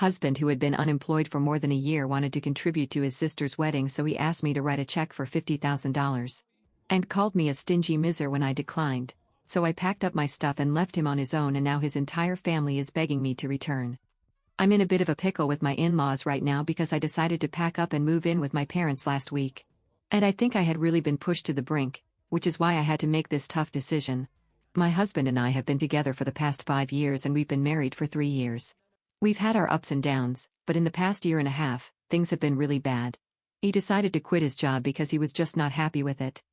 husband, who had been unemployed for more than a year, wanted to contribute to his sister's wedding, so he asked me to write a check for $50,000. And called me a stingy miser when I declined. So I packed up my stuff and left him on his own, and now his entire family is begging me to return. I'm in a bit of a pickle with my in-laws right now because I decided to pack up and move in with my parents last week. And I think I had really been pushed to the brink, which is why I had to make this tough decision. My husband and I have been together for the past 5 years, and we've been married for 3 years. We've had our ups and downs, but in the past year and a half, things have been really bad. He decided to quit his job because he was just not happy with it.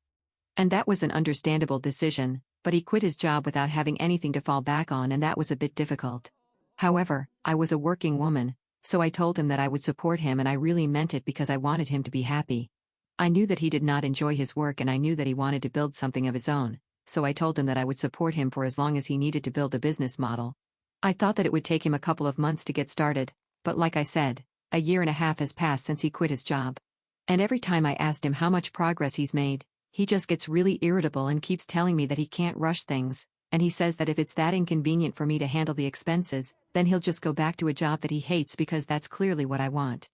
And that was an understandable decision, but he quit his job without having anything to fall back on, and that was a bit difficult. However, I was a working woman, so I told him that I would support him, and I really meant it because I wanted him to be happy. I knew that he did not enjoy his work, and I knew that he wanted to build something of his own, so I told him that I would support him for as long as he needed to build a business model. I thought that it would take him a couple of months to get started, but like I said, a year and a half has passed since he quit his job. And every time I asked him how much progress he's made, he just gets really irritable and keeps telling me that he can't rush things, and he says that if it's that inconvenient for me to handle the expenses, then he'll just go back to a job that he hates because that's clearly what I want.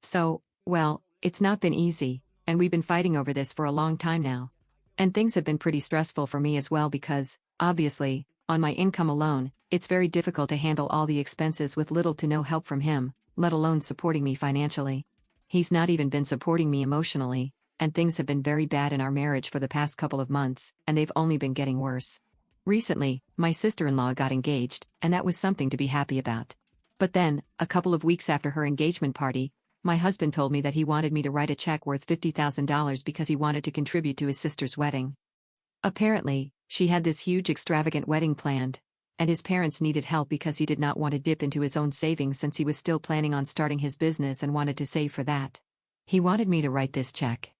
So, well, it's not been easy, and we've been fighting over this for a long time now. And things have been pretty stressful for me as well because, obviously, on my income alone, it's very difficult to handle all the expenses with little to no help from him, let alone supporting me financially. He's not even been supporting me emotionally, and things have been very bad in our marriage for the past couple of months, and they've only been getting worse. Recently, my sister-in-law got engaged, and that was something to be happy about. But then, a couple of weeks after her engagement party, my husband told me that he wanted me to write a check worth $50,000 because he wanted to contribute to his sister's wedding. Apparently, she had this huge extravagant wedding planned, and his parents needed help because he did not want to dip into his own savings since he was still planning on starting his business and wanted to save for that. He wanted me to write this check.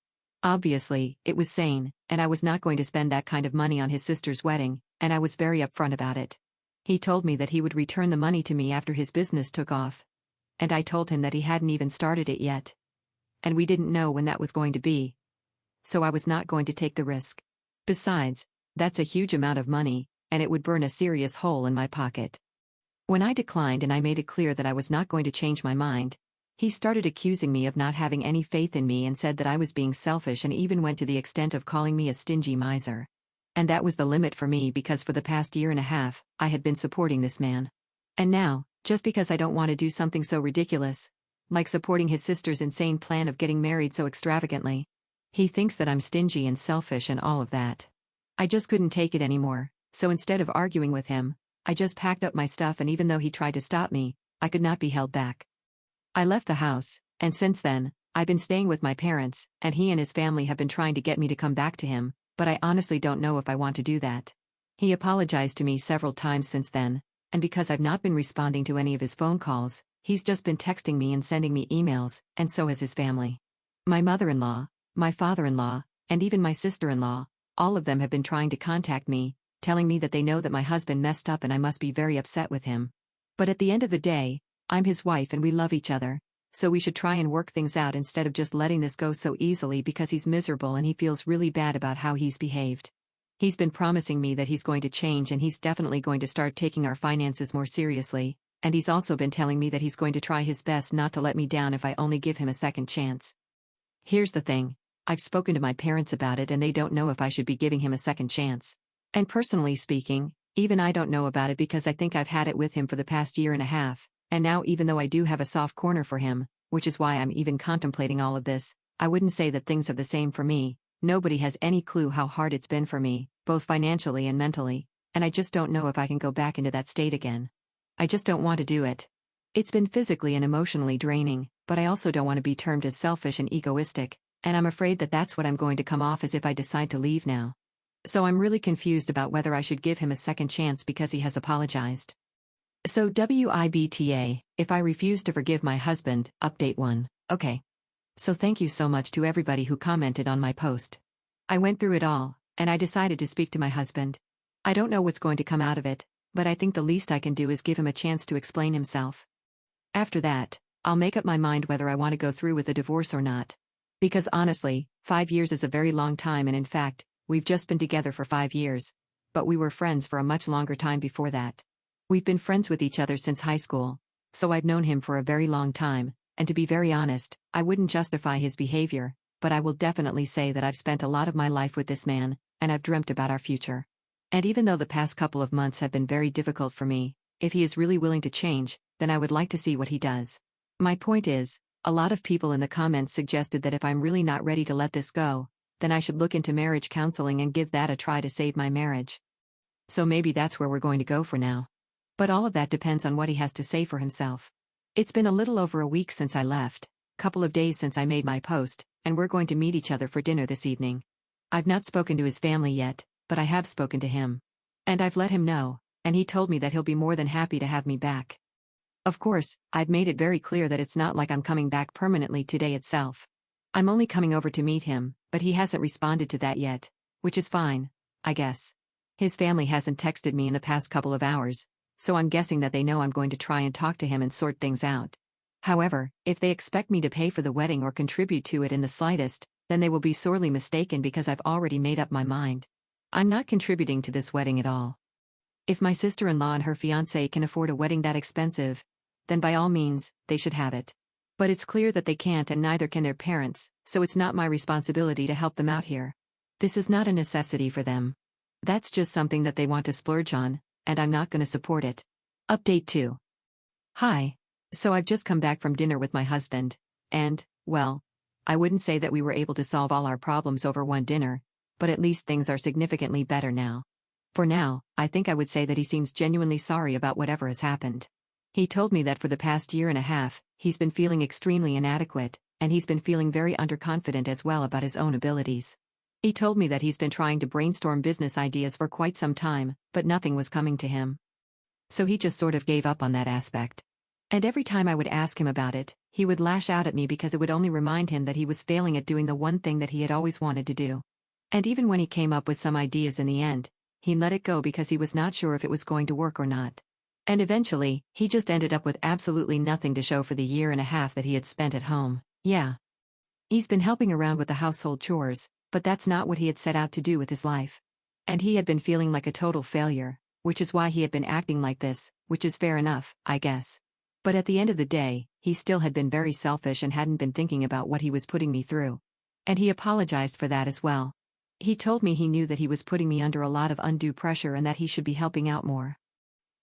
Obviously, it was sane, and I was not going to spend that kind of money on his sister's wedding, and I was very upfront about it. He told me that he would return the money to me after his business took off. And I told him that he hadn't even started it yet. And we didn't know when that was going to be. So I was not going to take the risk. Besides, that's a huge amount of money, and it would burn a serious hole in my pocket. When I declined and I made it clear that I was not going to change my mind, he started accusing me of not having any faith in me and said that I was being selfish, and even went to the extent of calling me a stingy miser. And that was the limit for me because for the past year and a half, I had been supporting this man. And now, just because I don't want to do something so ridiculous, like supporting his sister's insane plan of getting married so extravagantly, he thinks that I'm stingy and selfish and all of that. I just couldn't take it anymore, so instead of arguing with him, I just packed up my stuff, and even though he tried to stop me, I could not be held back. I left the house, and since then, I've been staying with my parents, and he and his family have been trying to get me to come back to him, but I honestly don't know if I want to do that. He apologized to me several times since then, and because I've not been responding to any of his phone calls, he's just been texting me and sending me emails, and so has his family. My mother-in-law, my father-in-law, and even my sister-in-law, all of them have been trying to contact me, telling me that they know that my husband messed up and I must be very upset with him. But at the end of the day, I'm his wife and we love each other, so we should try and work things out instead of just letting this go so easily because he's miserable and he feels really bad about how he's behaved. He's been promising me that he's going to change, and he's definitely going to start taking our finances more seriously, and he's also been telling me that he's going to try his best not to let me down if I only give him a second chance. Here's the thing, I've spoken to my parents about it and they don't know if I should be giving him a second chance. And personally speaking, even I don't know about it because I think I've had it with him for the past year and a half, and now even though I do have a soft corner for him, which is why I'm even contemplating all of this, I wouldn't say that things are the same for me. Nobody has any clue how hard it's been for me, both financially and mentally, and I just don't know if I can go back into that state again. I just don't want to do it. It's been physically and emotionally draining, but I also don't want to be termed as selfish and egoistic, and I'm afraid that that's what I'm going to come off as if I decide to leave now. So I'm really confused about whether I should give him a second chance because he has apologized. So WIBTA, if I refuse to forgive my husband, update 1, okay. So thank you so much to everybody who commented on my post. I went through it all, and I decided to speak to my husband. I don't know what's going to come out of it, but I think the least I can do is give him a chance to explain himself. After that, I'll make up my mind whether I want to go through with a divorce or not. Because honestly, 5 years is a very long time, and in fact, we've just been together for 5 years, but we were friends for a much longer time before that. We've been friends with each other since high school, so I've known him for a very long time, and to be very honest, I wouldn't justify his behavior, but I will definitely say that I've spent a lot of my life with this man, and I've dreamt about our future. And even though the past couple of months have been very difficult for me, if he is really willing to change, then I would like to see what he does. My point is, a lot of people in the comments suggested that if I'm really not ready to let this go, then I should look into marriage counseling and give that a try to save my marriage. So maybe that's where we're going to go for now. But all of that depends on what he has to say for himself. It's been a little over a week since I left, couple of days since I made my post, and we're going to meet each other for dinner this evening. I've not spoken to his family yet, but I have spoken to him. And I've let him know, and he told me that he'll be more than happy to have me back. Of course, I've made it very clear that it's not like I'm coming back permanently today itself. I'm only coming over to meet him, but he hasn't responded to that yet, which is fine, I guess. His family hasn't texted me in the past couple of hours, so I'm guessing that they know I'm going to try and talk to him and sort things out. However, if they expect me to pay for the wedding or contribute to it in the slightest, then they will be sorely mistaken because I've already made up my mind. I'm not contributing to this wedding at all. If my sister-in-law and her fiancé can afford a wedding that expensive, then by all means, they should have it. But it's clear that they can't and neither can their parents, so it's not my responsibility to help them out here. This is not a necessity for them. That's just something that they want to splurge on, and I'm not going to support it. Update 2. Hi. So I've just come back from dinner with my husband, and, well, I wouldn't say that we were able to solve all our problems over one dinner, but at least things are significantly better now. For now, I think I would say that he seems genuinely sorry about whatever has happened. He told me that for the past year and a half, he's been feeling extremely inadequate, and he's been feeling very underconfident as well about his own abilities. He told me that he's been trying to brainstorm business ideas for quite some time, but nothing was coming to him. So he just sort of gave up on that aspect. And every time I would ask him about it, he would lash out at me because it would only remind him that he was failing at doing the one thing that he had always wanted to do. And even when he came up with some ideas in the end, he let it go because he was not sure if it was going to work or not. And eventually, he just ended up with absolutely nothing to show for the year and a half that he had spent at home. Yeah. He's been helping around with the household chores, but that's not what he had set out to do with his life. And he had been feeling like a total failure, which is why he had been acting like this, which is fair enough, I guess. But at the end of the day, he still had been very selfish and hadn't been thinking about what he was putting me through. And he apologized for that as well. He told me he knew that he was putting me under a lot of undue pressure and that he should be helping out more.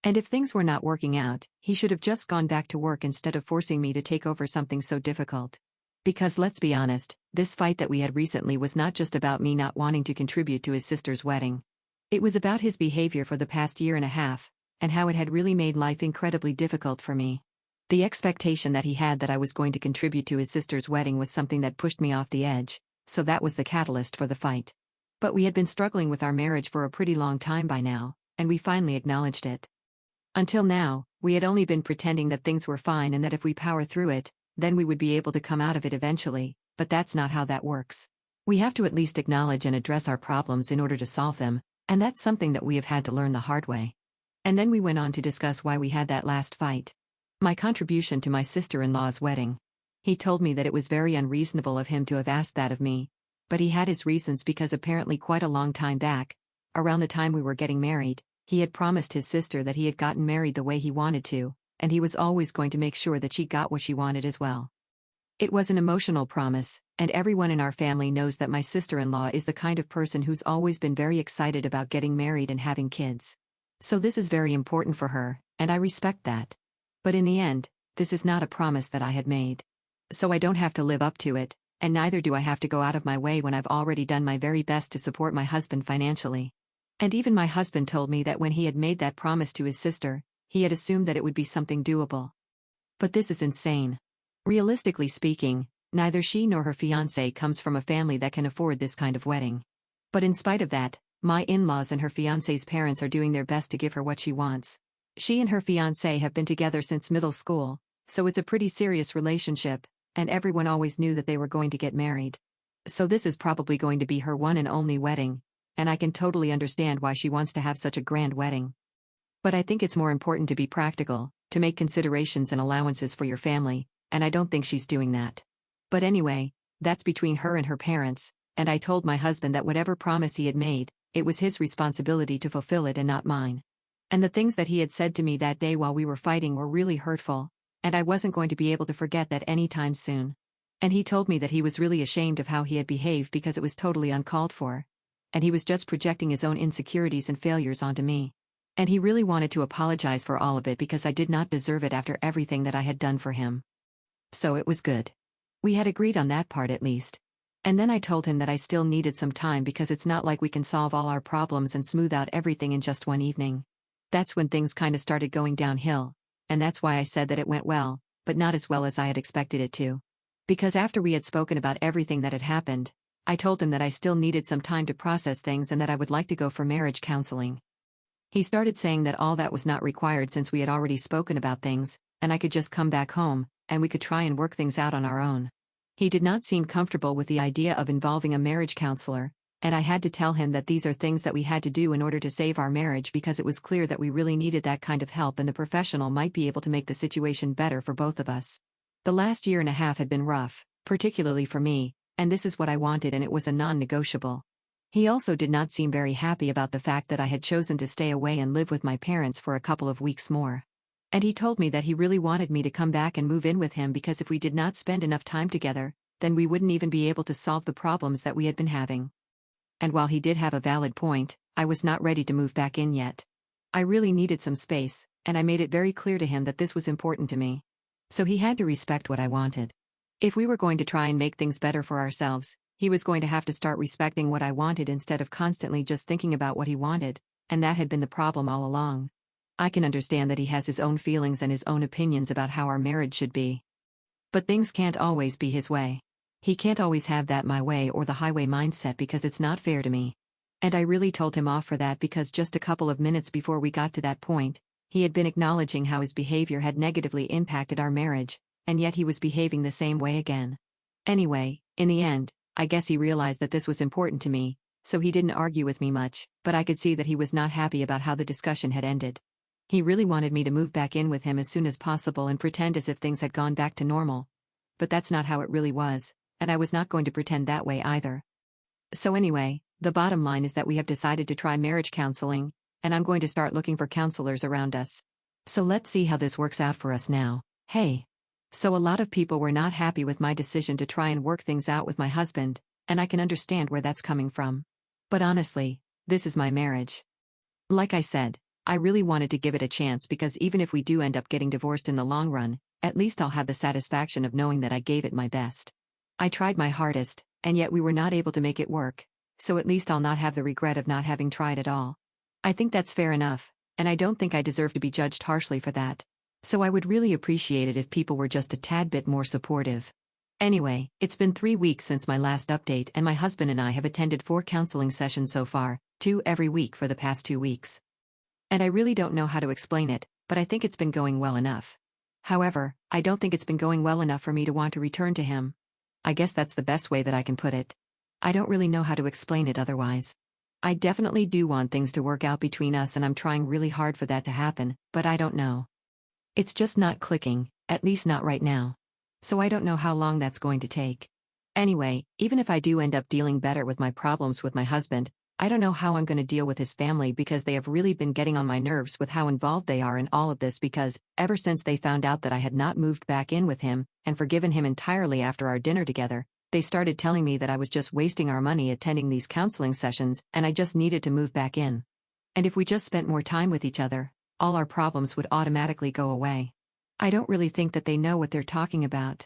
And if things were not working out, he should have just gone back to work instead of forcing me to take over something so difficult. Because let's be honest, this fight that we had recently was not just about me not wanting to contribute to his sister's wedding. It was about his behavior for the past year and a half, and how it had really made life incredibly difficult for me. The expectation that he had that I was going to contribute to his sister's wedding was something that pushed me off the edge, so that was the catalyst for the fight. But we had been struggling with our marriage for a pretty long time by now, and we finally acknowledged it. Until now, we had only been pretending that things were fine and that if we power through it, then we would be able to come out of it eventually, but that's not how that works. We have to at least acknowledge and address our problems in order to solve them, and that's something that we have had to learn the hard way. And then we went on to discuss why we had that last fight. My contribution to my sister-in-law's wedding. He told me that it was very unreasonable of him to have asked that of me, but he had his reasons because apparently quite a long time back, around the time we were getting married, he had promised his sister that he had gotten married the way he wanted to, and he was always going to make sure that she got what she wanted as well. It was an emotional promise, and everyone in our family knows that my sister-in-law is the kind of person who's always been very excited about getting married and having kids. So this is very important for her, and I respect that. But in the end, this is not a promise that I had made. So I don't have to live up to it, and neither do I have to go out of my way when I've already done my very best to support my husband financially. And even my husband told me that when he had made that promise to his sister, he had assumed that it would be something doable. But this is insane. Realistically speaking, neither she nor her fiancé comes from a family that can afford this kind of wedding. But in spite of that, my in-laws and her fiancé's parents are doing their best to give her what she wants. She and her fiancé have been together since middle school, so it's a pretty serious relationship, and everyone always knew that they were going to get married. So this is probably going to be her one and only wedding, and I can totally understand why she wants to have such a grand wedding. But I think it's more important to be practical, to make considerations and allowances for your family, and I don't think she's doing that. But anyway, that's between her and her parents, and I told my husband that whatever promise he had made, it was his responsibility to fulfill it and not mine. And the things that he had said to me that day while we were fighting were really hurtful, and I wasn't going to be able to forget that anytime soon. And he told me that he was really ashamed of how he had behaved because it was totally uncalled for. And he was just projecting his own insecurities and failures onto me. And he really wanted to apologize for all of it because I did not deserve it after everything that I had done for him. So it was good. We had agreed on that part at least. And then I told him that I still needed some time because it's not like we can solve all our problems and smooth out everything in just one evening. That's when things kinda started going downhill, and that's why I said that it went well, but not as well as I had expected it to. Because after we had spoken about everything that had happened, I told him that I still needed some time to process things and that I would like to go for marriage counseling. He started saying that all that was not required since we had already spoken about things, and I could just come back home, and we could try and work things out on our own. He did not seem comfortable with the idea of involving a marriage counselor, and I had to tell him that these are things that we had to do in order to save our marriage because it was clear that we really needed that kind of help and the professional might be able to make the situation better for both of us. The last year and a half had been rough, particularly for me, and this is what I wanted and it was a non-negotiable. He also did not seem very happy about the fact that I had chosen to stay away and live with my parents for a couple of weeks more. And he told me that he really wanted me to come back and move in with him because if we did not spend enough time together, then we wouldn't even be able to solve the problems that we had been having. And while he did have a valid point, I was not ready to move back in yet. I really needed some space, and I made it very clear to him that this was important to me. So he had to respect what I wanted. If we were going to try and make things better for ourselves, he was going to have to start respecting what I wanted instead of constantly just thinking about what he wanted, and that had been the problem all along. I can understand that he has his own feelings and his own opinions about how our marriage should be. But things can't always be his way. He can't always have that my way or the highway mindset because it's not fair to me. And I really told him off for that because just a couple of minutes before we got to that point, he had been acknowledging how his behavior had negatively impacted our marriage, and yet he was behaving the same way again. Anyway, in the end, I guess he realized that this was important to me, so he didn't argue with me much, but I could see that he was not happy about how the discussion had ended. He really wanted me to move back in with him as soon as possible and pretend as if things had gone back to normal. But that's not how it really was, and I was not going to pretend that way either. So anyway, the bottom line is that we have decided to try marriage counseling, and I'm going to start looking for counselors around us. So let's see how this works out for us now. Hey. So a lot of people were not happy with my decision to try and work things out with my husband, and I can understand where that's coming from. But honestly, this is my marriage. Like I said, I really wanted to give it a chance because even if we do end up getting divorced in the long run, at least I'll have the satisfaction of knowing that I gave it my best. I tried my hardest, and yet we were not able to make it work, so at least I'll not have the regret of not having tried at all. I think that's fair enough, and I don't think I deserve to be judged harshly for that. So I would really appreciate it if people were just a tad bit more supportive. Anyway, it's been 3 weeks since my last update and my husband and I have attended 4 counseling sessions so far, 2 every week for the past 2 weeks. And I really don't know how to explain it, but I think it's been going well enough. However, I don't think it's been going well enough for me to want to return to him. I guess that's the best way that I can put it. I don't really know how to explain it otherwise. I definitely do want things to work out between us and I'm trying really hard for that to happen, but I don't know. It's just not clicking, at least not right now. So I don't know how long that's going to take. Anyway, even if I do end up dealing better with my problems with my husband, I don't know how I'm going to deal with his family because they have really been getting on my nerves with how involved they are in all of this because, ever since they found out that I had not moved back in with him and forgiven him entirely after our dinner together, they started telling me that I was just wasting our money attending these counseling sessions and I just needed to move back in. And if we just spent more time with each other, all our problems would automatically go away. I don't really think that they know what they're talking about.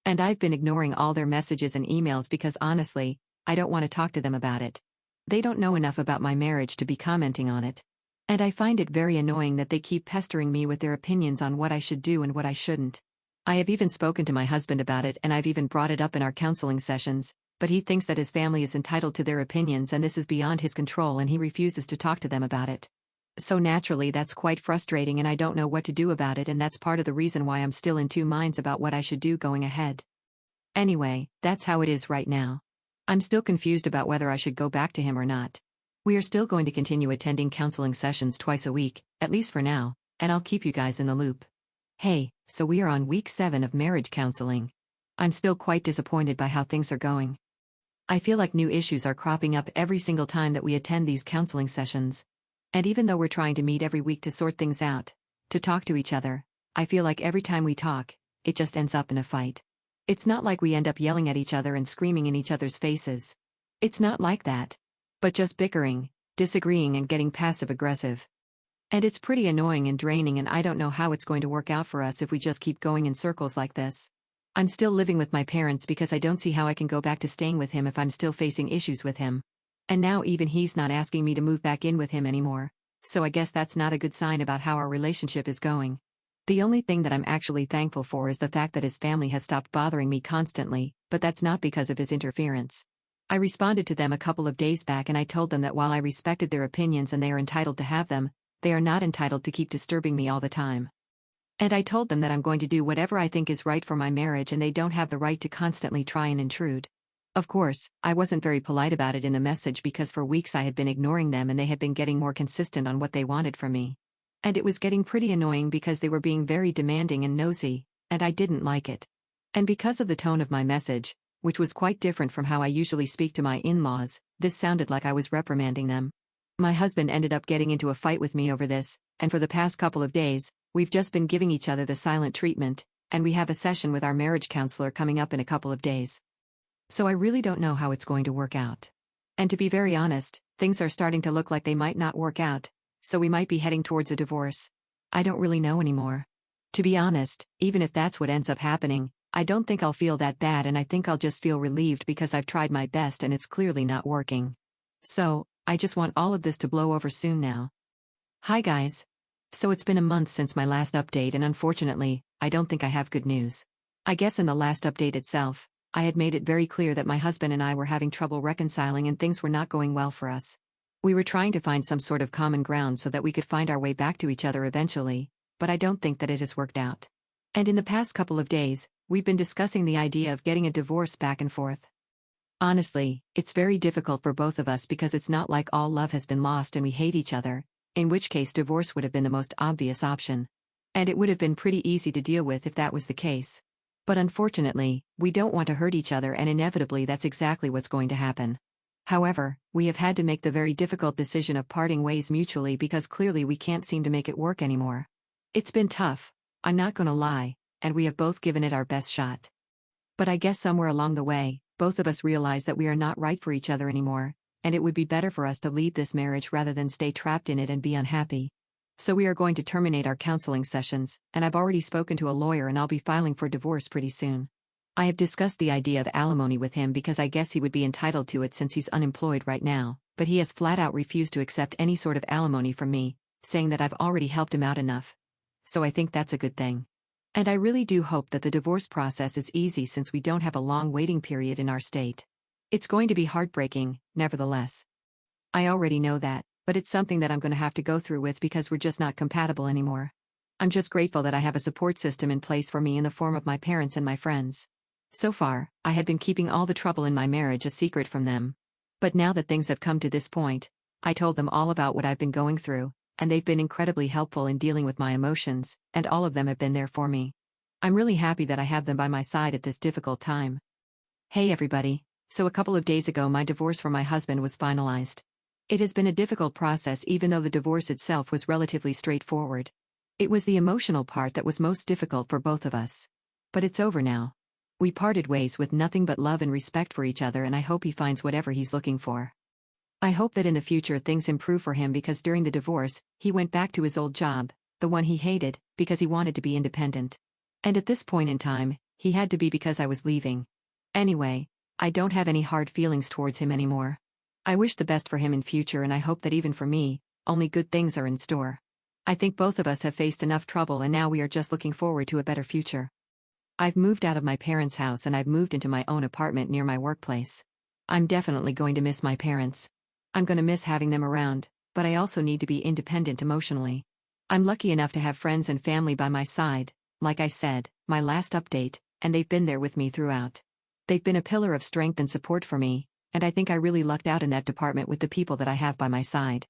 And I've been ignoring all their messages and emails because honestly, I don't want to talk to them about it. They don't know enough about my marriage to be commenting on it. And I find it very annoying that they keep pestering me with their opinions on what I should do and what I shouldn't. I have even spoken to my husband about it and I've even brought it up in our counseling sessions, but he thinks that his family is entitled to their opinions and this is beyond his control and he refuses to talk to them about it. So naturally that's quite frustrating and I don't know what to do about it and that's part of the reason why I'm still in 2 minds about what I should do going ahead. Anyway, that's how it is right now. I'm still confused about whether I should go back to him or not. We are still going to continue attending counseling sessions twice a week, at least for now, and I'll keep you guys in the loop. Hey, so we are on week 7 of marriage counseling. I'm still quite disappointed by how things are going. I feel like new issues are cropping up every single time that we attend these counseling sessions. And even though we're trying to meet every week to sort things out, to talk to each other, I feel like every time we talk, it just ends up in a fight. It's not like we end up yelling at each other and screaming in each other's faces. It's not like that. But just bickering, disagreeing and getting passive-aggressive. And it's pretty annoying and draining, and I don't know how it's going to work out for us if we just keep going in circles like this. I'm still living with my parents because I don't see how I can go back to staying with him if I'm still facing issues with him. And now even he's not asking me to move back in with him anymore, so I guess that's not a good sign about how our relationship is going. The only thing that I'm actually thankful for is the fact that his family has stopped bothering me constantly, but that's not because of his interference. I responded to them a couple of days back and I told them that while I respected their opinions and they are entitled to have them, they are not entitled to keep disturbing me all the time. And I told them that I'm going to do whatever I think is right for my marriage and they don't have the right to constantly try and intrude. Of course, I wasn't very polite about it in the message because for weeks I had been ignoring them and they had been getting more consistent on what they wanted from me. And it was getting pretty annoying because they were being very demanding and nosy, and I didn't like it. And because of the tone of my message, which was quite different from how I usually speak to my in-laws, this sounded like I was reprimanding them. My husband ended up getting into a fight with me over this, and for the past couple of days, we've just been giving each other the silent treatment, and we have a session with our marriage counselor coming up in a couple of days. So I really don't know how it's going to work out. And to be very honest, things are starting to look like they might not work out, so we might be heading towards a divorce. I don't really know anymore. To be honest, even if that's what ends up happening, I don't think I'll feel that bad and I think I'll just feel relieved because I've tried my best and it's clearly not working. So, I just want all of this to blow over soon now. Hi guys. So it's been a month since my last update and unfortunately, I don't think I have good news. I guess in the last update itself, I had made it very clear that my husband and I were having trouble reconciling and things were not going well for us. We were trying to find some sort of common ground so that we could find our way back to each other eventually, but I don't think that it has worked out. And in the past couple of days, we've been discussing the idea of getting a divorce back and forth. Honestly, it's very difficult for both of us because it's not like all love has been lost and we hate each other, in which case divorce would have been the most obvious option. And it would have been pretty easy to deal with if that was the case. But unfortunately, we don't want to hurt each other and inevitably that's exactly what's going to happen. However, we have had to make the very difficult decision of parting ways mutually because clearly we can't seem to make it work anymore. It's been tough, I'm not gonna lie, and we have both given it our best shot. But I guess somewhere along the way, both of us realized that we are not right for each other anymore, and it would be better for us to leave this marriage rather than stay trapped in it and be unhappy. So we are going to terminate our counseling sessions, and I've already spoken to a lawyer and I'll be filing for divorce pretty soon. I have discussed the idea of alimony with him because I guess he would be entitled to it since he's unemployed right now, but he has flat out refused to accept any sort of alimony from me, saying that I've already helped him out enough. So I think that's a good thing. And I really do hope that the divorce process is easy since we don't have a long waiting period in our state. It's going to be heartbreaking, nevertheless. I already know that, but it's something that I'm going to have to go through with because we're just not compatible anymore. I'm just grateful that I have a support system in place for me in the form of my parents and my friends. So far, I had been keeping all the trouble in my marriage a secret from them. But now that things have come to this point, I told them all about what I've been going through, and they've been incredibly helpful in dealing with my emotions, and all of them have been there for me. I'm really happy that I have them by my side at this difficult time. Hey everybody, so a couple of days ago my divorce from my husband was finalized. It has been a difficult process even though the divorce itself was relatively straightforward. It was the emotional part that was most difficult for both of us. But it's over now. We parted ways with nothing but love and respect for each other and I hope he finds whatever he's looking for. I hope that in the future things improve for him because during the divorce, he went back to his old job, the one he hated, because he wanted to be independent. And at this point in time, he had to be because I was leaving. Anyway, I don't have any hard feelings towards him anymore. I wish the best for him in future and I hope that even for me, only good things are in store. I think both of us have faced enough trouble and now we are just looking forward to a better future. I've moved out of my parents' house and I've moved into my own apartment near my workplace. I'm definitely going to miss my parents. I'm going to miss having them around, but I also need to be independent emotionally. I'm lucky enough to have friends and family by my side, like I said, my last update, and they've been there with me throughout. They've been a pillar of strength and support for me, and I think I really lucked out in that department with the people that I have by my side.